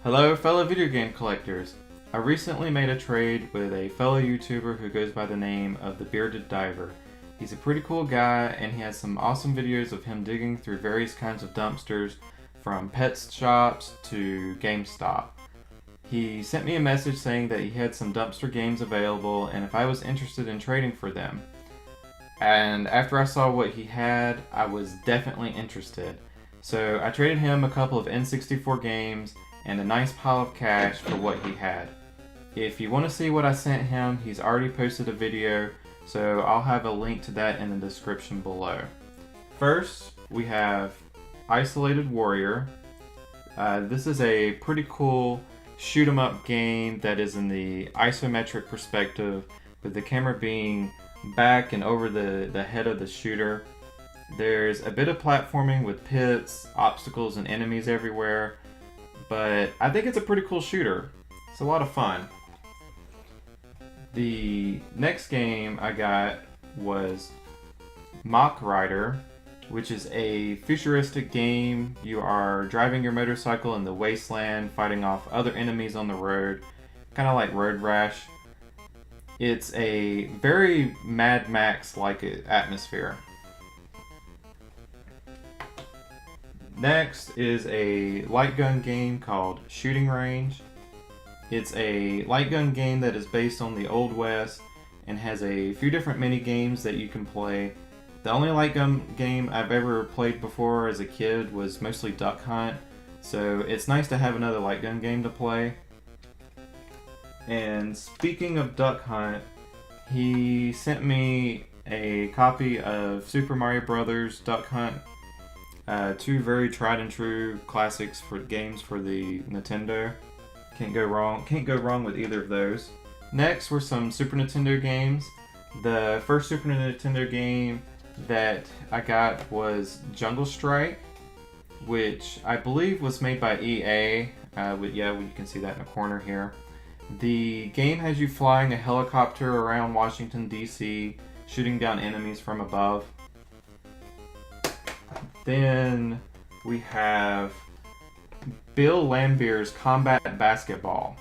Hello fellow video game collectors. I recently made a trade with a fellow YouTuber who goes by the name of the Bearded Diver. He's a pretty cool guy and he has some awesome videos of him digging through various kinds of dumpsters from pet shops to GameStop. He sent me a message saying that he had some dumpster games available and if I was interested in trading for them. And after I saw what he had, I was definitely interested. So I traded him a couple of N64 games and a nice pile of cash for what he had. If you want to see what I sent him, he's already posted a video, so I'll have a link to that in the description below. First, we have Isolated Warrior. This is a pretty cool shoot 'em up game that is in the isometric perspective, with the camera being back and over the head of the shooter. There's a bit of platforming with pits, obstacles, and enemies everywhere, but I think it's a pretty cool shooter. It's a lot of fun. The next game I got was Mach Rider, which is a futuristic game. You are driving your motorcycle in the wasteland, fighting off other enemies on the road, kind of like Road Rash. It's a very Mad Max-like atmosphere. Next is a light gun game called Shooting Range. It's a light gun game that is based on the Old West and has a few different mini games that you can play. The only light gun game I've ever played before as a kid was mostly Duck Hunt, so it's nice to have another light gun game to play. And speaking of Duck Hunt, he sent me a copy of Super Mario Bros. Duck Hunt. Two very tried and true classics for games for the Nintendo. Can't go wrong with either of those. Next were some Super Nintendo games. The first Super Nintendo game that I got was Jungle Strike, which I believe was made by EA. You can see that in the corner here. The game has you flying a helicopter around Washington, D.C., shooting down enemies from above. Then we have Bill LAIMBEER'S Combat Basketball.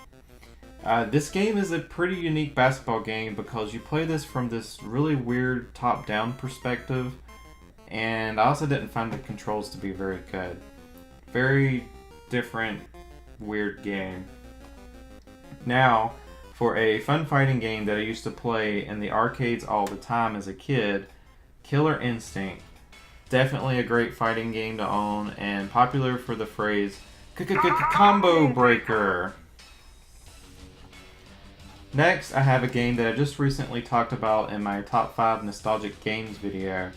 This game is a pretty unique basketball game because you play this from this really weird top-down perspective, and I also didn't find the controls to be very good. Very different, weird game. Now, for a fun fighting game that I used to play in the arcades all the time as a kid, Killer Instinct. Definitely a great fighting game to own and popular for the phrase combo breaker. Next, I have a game that I just recently talked about in my top 5 nostalgic games video,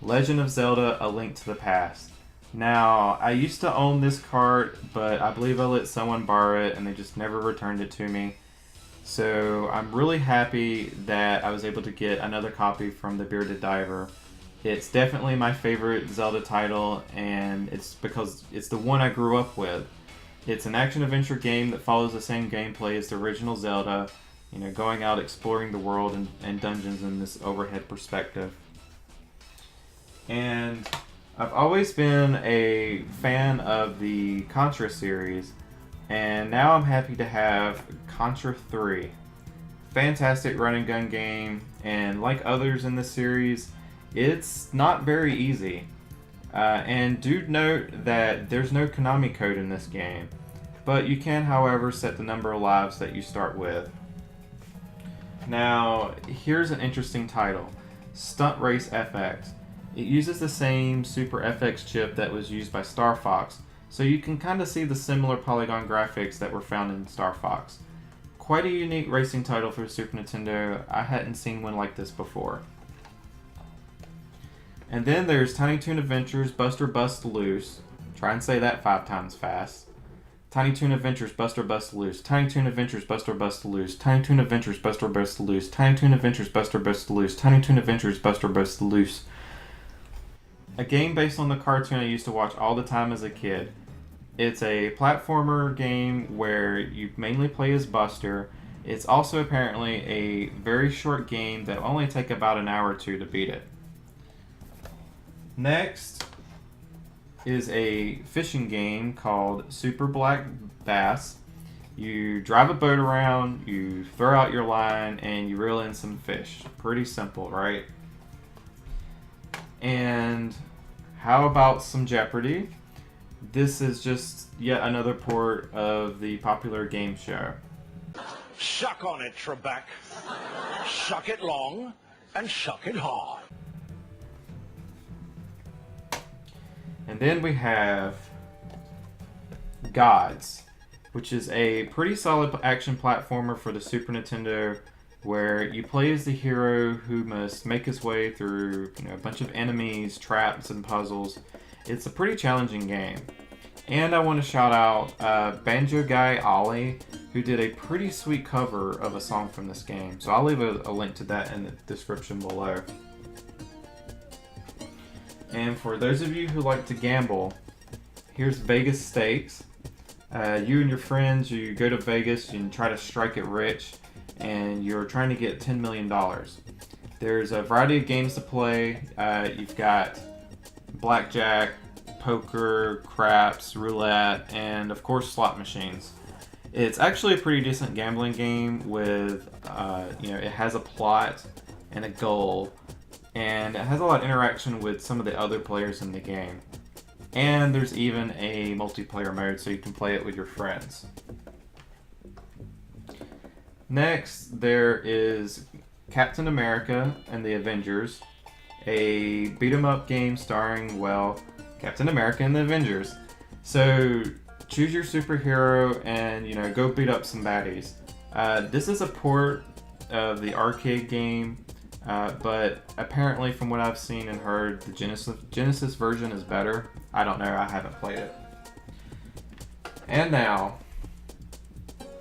Legend of Zelda: A Link to the Past. Now, I used to own this cart, but I believe I let someone borrow it and they just never returned it to me. So I'm really happy that I was able to get another copy from the Bearded Diver. It's definitely my favorite Zelda title, and it's because it's the one I grew up with. It's an action-adventure game that follows the same gameplay as the original Zelda, going out exploring the world and dungeons in this overhead perspective. And I've always been a fan of the Contra series, and now I'm happy to have Contra 3. Fantastic run and gun game, and like others in this series, it's not very easy. And do note that there's no Konami code in this game, but you can, however, set the number of lives that you start with. Now, here's an interesting title, Stunt Race FX. It uses the same Super FX chip that was used by Star Fox, so you can kind of see the similar polygon graphics that were found in Star Fox. Quite a unique racing title for Super Nintendo. I hadn't seen one like this before. And then there's Tiny Toon Adventures Buster Bust Loose. Try and say that 5 times fast. Tiny Toon Adventures Buster Bust Loose. Tiny Toon Adventures Buster Bust Loose. Tiny Toon Adventures Buster Bust Loose. Tiny Toon Adventures Buster Bust Loose. Tiny Toon Adventures Buster Bust Loose. A game based on the cartoon I used to watch all the time as a kid. It's a platformer game where you mainly play as Buster. It's also apparently a very short game that will only take about an hour or two to beat it. Next, is a fishing game called Super Black Bass. You drive a boat around, you throw out your line, and you reel in some fish. Pretty simple, right? And how about some Jeopardy? This is just yet another port of the popular game show. Suck on it, Trebek. Suck it long and suck it hard. And then we have Gods, which is a pretty solid action platformer for the Super Nintendo, where you play as the hero who must make his way through a bunch of enemies, traps, and puzzles. It's a pretty challenging game. And I want to shout out Banjo guy Ollie, who did a pretty sweet cover of a song from this game. So I'll leave a link to that in the description below. And for those of you who like to gamble, here's Vegas Stakes. You and your friends, you go to Vegas and try to strike it rich, and you're trying to get $10 million. There's a variety of games to play. You've got blackjack, poker, craps, roulette, and of course slot machines. It's actually a pretty decent gambling game with, it has a plot and a goal, and it has a lot of interaction with some of the other players in the game. And there's even a multiplayer mode so you can play it with your friends. Next, there is Captain America and the Avengers, a beat-em-up game starring, well, Captain America and the Avengers. So choose your superhero and, go beat up some baddies. This is a port of the arcade game, but apparently from what I've seen and heard, the Genesis version is better. I don't know, I haven't played it. And now,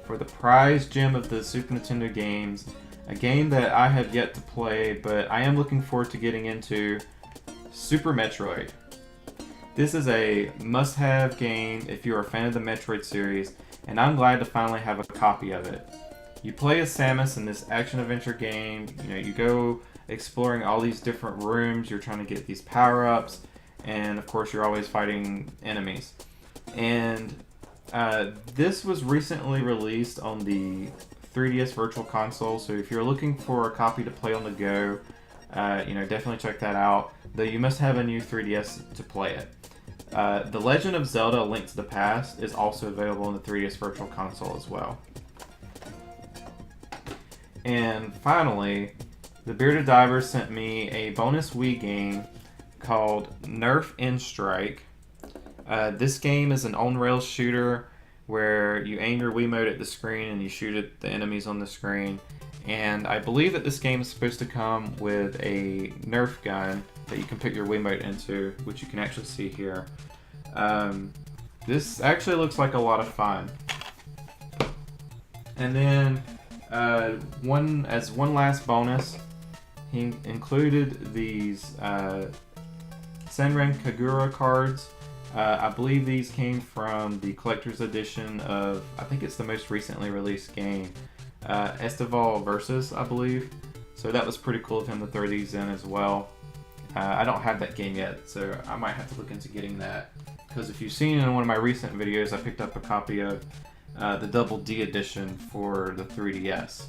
for the prize gem of the Super Nintendo games, a game that I have yet to play, but I am looking forward to getting into, Super Metroid. This is a must-have game if you're a fan of the Metroid series, and I'm glad to finally have a copy of it. You play as Samus in this action-adventure game. You go exploring all these different rooms, you're trying to get these power-ups, and of course you're always fighting enemies. And this was recently released on the 3DS Virtual Console, so if you're looking for a copy to play on the go, definitely check that out. Though you must have a new 3DS to play it. The Legend of Zelda: A Link to the Past is also available on the 3DS Virtual Console as well. And finally, the Bearded Diver sent me a bonus Wii game called Nerf N-Strike. This game is an on-rails shooter where you aim your Wiimote at the screen and you shoot at the enemies on the screen. And I believe that this game is supposed to come with a Nerf gun that you can put your Wiimote into, which you can actually see here. This actually looks like a lot of fun. And then, one last bonus, he included these Senran Kagura cards. I believe these came from the collector's edition of, I think it's the most recently released game, Estival Versus, I believe. So that was pretty cool of him to throw these in as well. I don't have that game yet, so I might have to look into getting that. Because if you've seen in one of my recent videos, I picked up a copy of the Double D edition for the 3DS.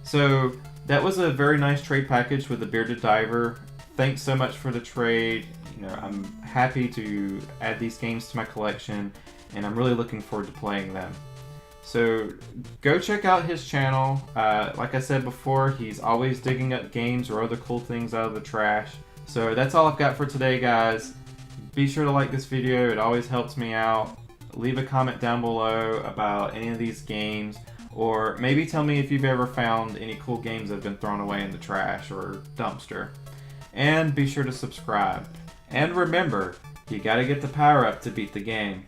So that was a very nice trade package with the Bearded Diver. Thanks so much for the trade. I'm happy to add these games to my collection, and I'm really looking forward to playing them. So go check out his channel. Like I said before, he's always digging up games or other cool things out of the trash. So that's all I've got for today, guys. Be sure to like this video, it always helps me out. Leave a comment down below about any of these games, or maybe tell me if you've ever found any cool games that have been thrown away in the trash or dumpster. And be sure to subscribe. And remember, you gotta get the power up to beat the game.